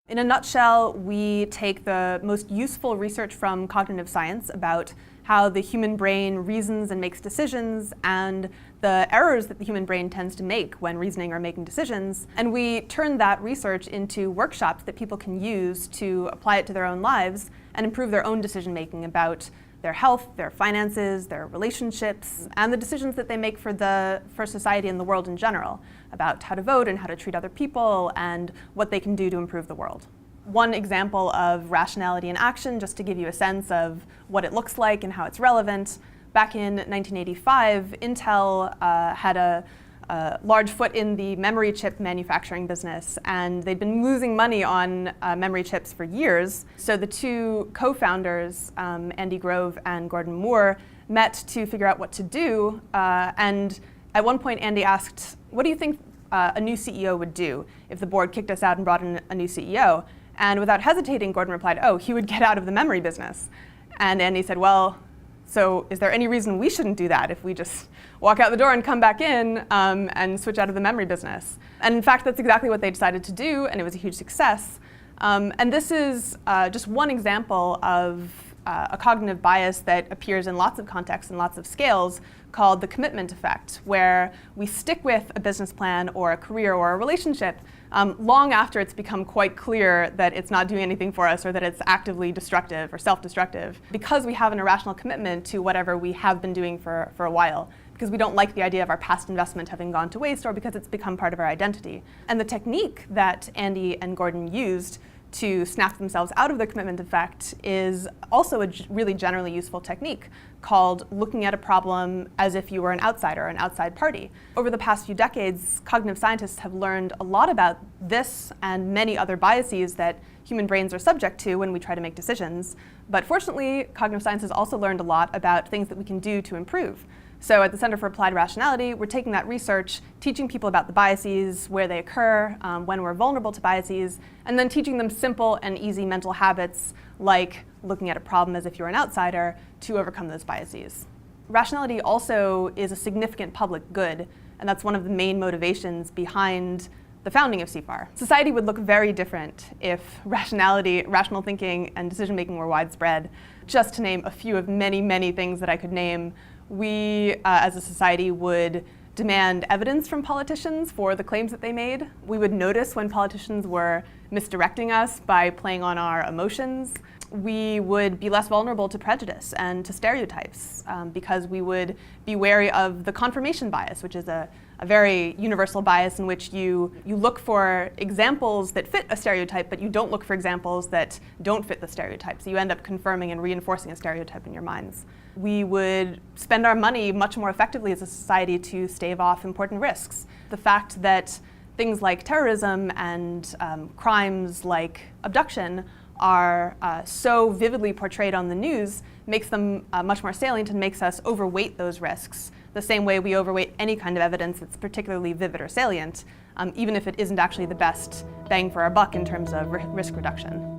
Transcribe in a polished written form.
In a nutshell, we take the most useful research from cognitive science about how the human brain reasons and makes decisions, and the errors that the human brain tends to make when reasoning or making decisions, and we turn that research into workshops that people can use to apply it to their own lives and improve their own decision-making about their health, their finances, their relationships, and the decisions that they make for society and the world in general, about how to vote and how to treat other people and what they can do to improve the world. One example of rationality in action, just to give you a sense of what it looks like and how it's relevant, back in 1985, Intel had a large foot in the memory chip manufacturing business, and they'd been losing money on memory chips for years. So the two co-founders, Andy Grove and Gordon Moore, met to figure out what to do. And at one point, Andy asked, "What do you think a new CEO would do if the board kicked us out and brought in a new CEO?" And without hesitating, Gordon replied, "Oh, he would get out of the memory business." And Andy said, "Well, so is there any reason we shouldn't do that if we just walk out the door and come back in and switch out of the memory business?" And in fact, that's exactly what they decided to do, and it was a huge success. And this is just one example of a cognitive bias that appears in lots of contexts and lots of scales, called the commitment effect, where we stick with a business plan or a career or a relationship long after it's become quite clear that it's not doing anything for us or that it's actively destructive or self-destructive, because we have an irrational commitment to whatever we have been doing for a while, because we don't like the idea of our past investment having gone to waste, or because it's become part of our identity. And the technique that Andy and Gordon used to snap themselves out of the commitment effect is also a really generally useful technique called looking at a problem as if you were an outsider, an outside party. Over the past few decades, cognitive scientists have learned a lot about this and many other biases that human brains are subject to when we try to make decisions. But fortunately, cognitive science has also learned a lot about things that we can do to improve. So at the Center for Applied Rationality, we're taking that research, teaching people about the biases, where they occur, when we're vulnerable to biases, and then teaching them simple and easy mental habits like looking at a problem as if you're an outsider to overcome those biases. Rationality also is a significant public good, and that's one of the main motivations behind the founding of CFAR. Society would look very different if rationality, rational thinking, and decision-making were widespread. Just to name a few of many, many things that I could name, we, as a society, would demand evidence from politicians for the claims that they made. We would notice when politicians were misdirecting us by playing on our emotions. We would be less vulnerable to prejudice and to stereotypes because we would be wary of the confirmation bias, which is a very universal bias in which you look for examples that fit a stereotype, but you don't look for examples that don't fit the stereotype. So you end up confirming and reinforcing a stereotype in your minds. We would spend our money much more effectively as a society to stave off important risks. The fact that things like terrorism and crimes like abduction are so vividly portrayed on the news makes them much more salient and makes us overweight those risks, the same way we overweight any kind of evidence that's particularly vivid or salient, even if it isn't actually the best bang for our buck in terms of risk reduction.